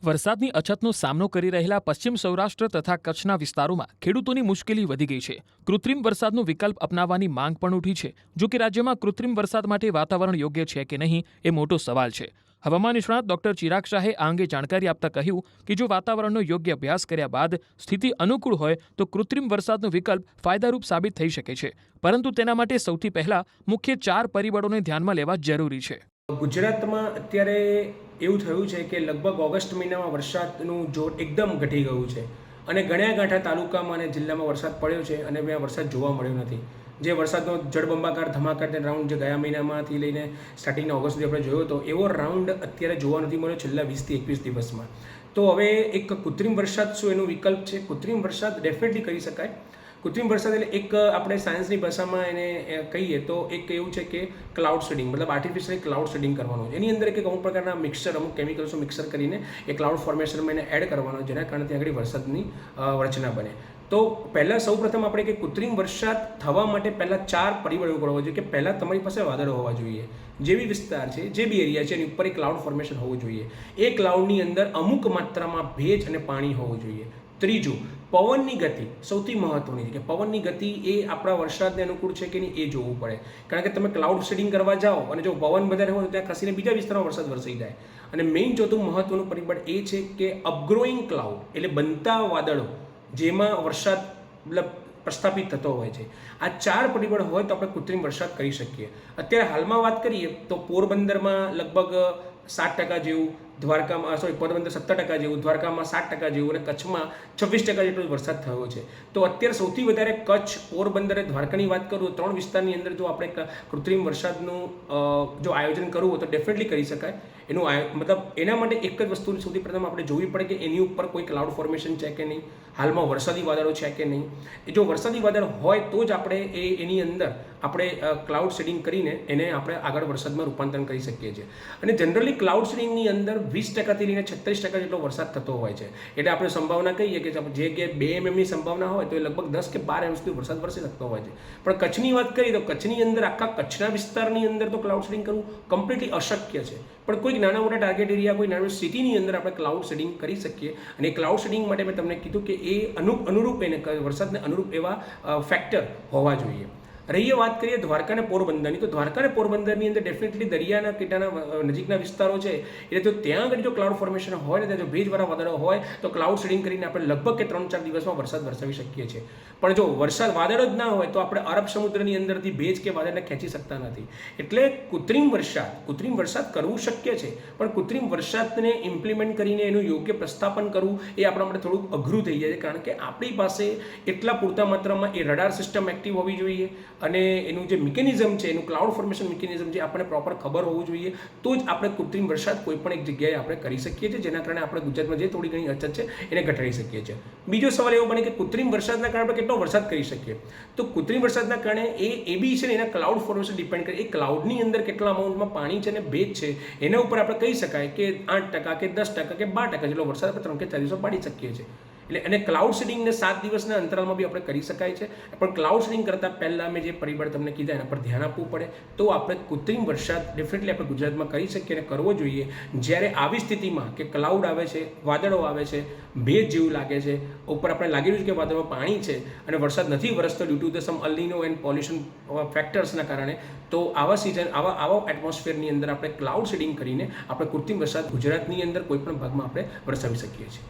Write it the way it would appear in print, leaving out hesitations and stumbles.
વરસાદની અછતનો સામનો કરી રહેલા પશ્ચિમ સૌરાષ્ટ્ર તથા કચ્છના વિસ્તારોમાં ખેડૂતોની મુશ્કેલી વધી ગઈ છે. કૃત્રિમ વરસાદનો વિકલ્પ અપનાવવાની માંગ પણ ઉઠી છે. જો કે રાજ્યમાં કૃત્રિમ વરસાદ માટે વાતાવરણ યોગ્ય છે કે નહીં એ મોટો સવાલ છે. હવામાન નિષ્ણાત ડોક્ટર ચિરાગ શાહે આ અંગે જાણકારી આપતા કહ્યું કે જો વાતાવરણનો યોગ્ય અભ્યાસ કર્યા બાદ સ્થિતિ અનુકૂળ હોય તો કૃત્રિમ વરસાદનો વિકલ્પ ફાયદારૂપ સાબિત થઈ શકે છે. પરંતુ તેના માટે સૌથી પહેલા મુખ્ય 4 પરિબળોને ધ્યાનમાં લેવા જરૂરી છે. ગુજરાતમાં અત્યારે એવું થયું છે કે લગભગ ઓગસ્ટ મહિનામાં વરસાદનું જોર એકદમ ઘટી ગયું છે અને ગણ્યા ગાંઠા તાલુકામાં અને જિલ્લામાં વરસાદ પડ્યો છે અને ત્યાં વરસાદ જોવા મળ્યો નથી. જે વરસાદનો જળબંબાકાર ધમાકાતે રાઉન્ડ જે ગયા મહિનામાંથી લઈને સ્ટાર્ટિંગના ઓગસ્ટ સુધી આપણે જોયો હતો એવો રાઉન્ડ અત્યારે જોવા નથી મળ્યો છેલ્લા 20 થી 21 દિવસમાં. તો હવે એક કૃત્રિમ વરસાદ શું એનો વિકલ્પ છે? કૃત્રિમ વરસાદ ડેફિનેટલી કરી શકાય. કૃત્રિમ વરસાદ એટલે એક આપણે સાયન્સની ભાષામાં એને કહીએ તો એક એવું છે કે ક્લાઉડ સીડિંગ, મતલબ આર્ટિફિશિયલ ક્લાઉડ સીડિંગ કરવાનું. એની અંદર એક અમુક પ્રકારના મિક્સર, અમુક કેમિકલ્સનું મિક્સર કરીને એ ક્લાઉડ ફોર્મેશનમાં એને એડ કરવાનો, જેના કારણે ત્યાં આગળ વરસાદની રચના બને. તો પહેલાં સૌપ્રથમ આપણે કે કૃત્રિમ વરસાદ થવા માટે પહેલાં 4 પરિબળો કરવા જોઈએ. કે પહેલાં તમારી પાસે વાદળો હોવા જોઈએ, જે બી વિસ્તાર છે, જે બી એરિયા છે એની ઉપર એક ક્લાઉડ ફોર્મેશન હોવું જોઈએ. એ ક્લાઉડની અંદર અમુક માત્રામાં ભેજ અને પાણી હોવું જોઈએ. ત્રીજું, પવનની ગતિ સૌથી મહત્વની છે કે પવનની ગતિ એ આપણા વરસાદને અનુકૂળ છે કે નહીં એ જોવું પડે. કારણ કે તમે ક્લાઉડ સીડિંગ કરવા જાઓ અને જો પવન વધારે હોય તો ત્યાં ખસીને બીજા વિસ્તારમાં વરસાદ વરસાઈ જાય. અને મેઇન ચોથું મહત્વનું પરિબળ એ છે કે અપગ્રોઈંગ ક્લાઉડ એટલે બનતા વાદળો જેમાં વરસાદ મતલબ પ્રસ્થાપિત થતો હોય છે. આ 4 પરિબળ હોય તો આપણે કૃત્રિમ વરસાદ કરી શકીએ. અત્યારે હાલમાં વાત કરીએ તો પોરબંદરમાં લગભગ 7% જેવું, દ્વારકામાં પોરબંદર 17% જેવું, દ્વારકામાં 7% જેવું અને કચ્છમાં 26% જેટલો વરસાદ થયો છે. તો અત્યારે સૌથી વધારે કચ્છ, પોરબંદર, દ્વારકાની વાત કરું તો 3 વિસ્તારની અંદર જો આપણે કૃત્રિમ વરસાદનું જો આયોજન કરવું હોય તો ડેફિનેટલી કરી શકાય. એનું મતલબ એના માટે એક જ વસ્તુ સૌથી પ્રથમ આપણે જોવી પડે કે એની ઉપર કોઈ ક્લાઉડ ફોર્મેશન છે કે નહીં, હાલમાં વરસાદી વાદળો છે કે નહીં. જો વરસાદી વાદળ હોય તો જ આપણે એની અંદર આપણે ક્લાઉડ સીડિંગ કરીને એને આપણે આગળ વરસાદમાં રૂપાંતરણ કરી શકીએ છીએ. અને જનરલી ક્લાઉડ સીડિંગની અંદર 20%થી લઈને 36% જેટલો વરસાદ થતો હોય છે. એટલે આપણે સંભાવના કહીએ કે જે કે 2 mmની સંભાવના હોય તો એ લગભગ 10 કે 12 mm સુધી વરસાદ વરસી શકતો હોય છે. પણ કચ્છની વાત કરીએ તો કચ્છની અંદર આખા કચ્છના વિસ્તારની અંદર તો ક્લાઉડ સીડિંગ કરવું કમ્પ્લીટલી અશક્ય છે. પણ કોઈક નાના મોટા ટાર્ગેટ એરિયા, કોઈ નાની સિટીની અંદર આપણે ક્લાઉડ સીડિંગ કરી શકીએ. અને ક્લાઉડ સીડિંગ માટે મેં તમને કીધું કે એ અનુરૂપ એને વરસાદને અનુરૂપ એવા ફેક્ટર હોવા જોઈએ. રહીએ વાત કરીએ દ્વારકા અને પોરબંદરની, તો દ્વારકા અને પોરબંદરની અંદર ડેફિનેટલી દરિયાના કિનારાના નજીકના વિસ્તારો છે એટલે તો ત્યાં આગળ જો ક્લાઉડ ફોર્મેશન હોય ને, ત્યાં જો ભેજવાળા વાદળો હોય તો ક્લાઉડ સીડિંગ કરીને આપણે લગભગ કે 3-4 દિવસમાં વરસાદ વરસાવી શકીએ છીએ. પણ જો વાદળ જ ના હોય તો આપણે અરબ સમુદ્રની અંદરથી ભેજ કે વાદળને ખેંચી શકતા નથી. એટલે કૃત્રિમ વરસાદ કરવું શક્ય છે, પણ કૃત્રિમ વરસાદને ઇમ્પ્લિમેન્ટ કરીને એનું યોગ્ય પ્રસ્થાપન કરવું એ આપણા માટે થોડુંક અઘરું થઈ જાય છે. કારણ કે આપણી પાસે એટલા પૂરતા માત્રામાં એ રડાર સિસ્ટમ એક્ટિવ હોવી જોઈએ અને એનું જે મિકેનિઝમ છે, એનું ક્લાઉડ ફોર્મેશન મિકેનિઝમ છે આપણને પ્રોપર ખબર હોવું જોઈએ. તો જ આપણે કૃત્રિમ વરસાદ કોઈ પણ એક જગ્યાએ આપણે કરી શકીએ છીએ, જેના કારણે આપણે ગુજરાતમાં જે થોડી ઘણી અછત છે એને ઘટાડી શકીએ છીએ. બીજો સવાલ એવો બને કે કૃત્રિમ વરસાદના કારણે આપણે કેટલો વરસાદ કરી શકીએ. તો કૃત્રિમ વરસાદના કારણે એ બી છે ને એના ક્લાઉડ ફોર્મેશન ડિપેન્ડ કરે. એ ક્લાઉડની અંદર કેટલા અમાઉન્ટમાં પાણી છે અને ભેજ છે એના ઉપર આપણે કહી શકાય કે 8% કે 10% કે 12% જેટલો વરસાદ આપણે 3 કે 4 દિવસો પાડી શકીએ છીએ. એટલે અને ક્લાઉડ સીડિંગને 7 દિવસના અંતરાલમાં બી આપણે કરી શકાય છે. પણ ક્લાઉડ સીડિંગ કરતાં પહેલાં મેં જે પરિબળ તમને કીધા એના પર ધ્યાન આપવું પડે. તો આપણે કૃત્રિમ વરસાદ ડેફિનેટલી આપણે ગુજરાતમાં કરી શકીએ અને કરવો જોઈએ. જ્યારે આવી સ્થિતિમાં કે ક્લાઉડ આવે છે, વાદળો આવે છે, ભેજ જેવું લાગે છે, ઉપર આપણે લાગી રહ્યું છે કે વાદળમાં પાણી છે અને વરસાદ નથી વરસતો due to the some El Nino and pollution ફેક્ટર્સના કારણે, તો આવા સિઝન આવા એટમોસ્ફિયરની અંદર આપણે ક્લાઉડ સીડિંગ કરીને આપણે કૃત્રિમ વરસાદ ગુજરાતની અંદર કોઈ પણ ભાગમાં આપણે વરસાવી શકીએ છીએ.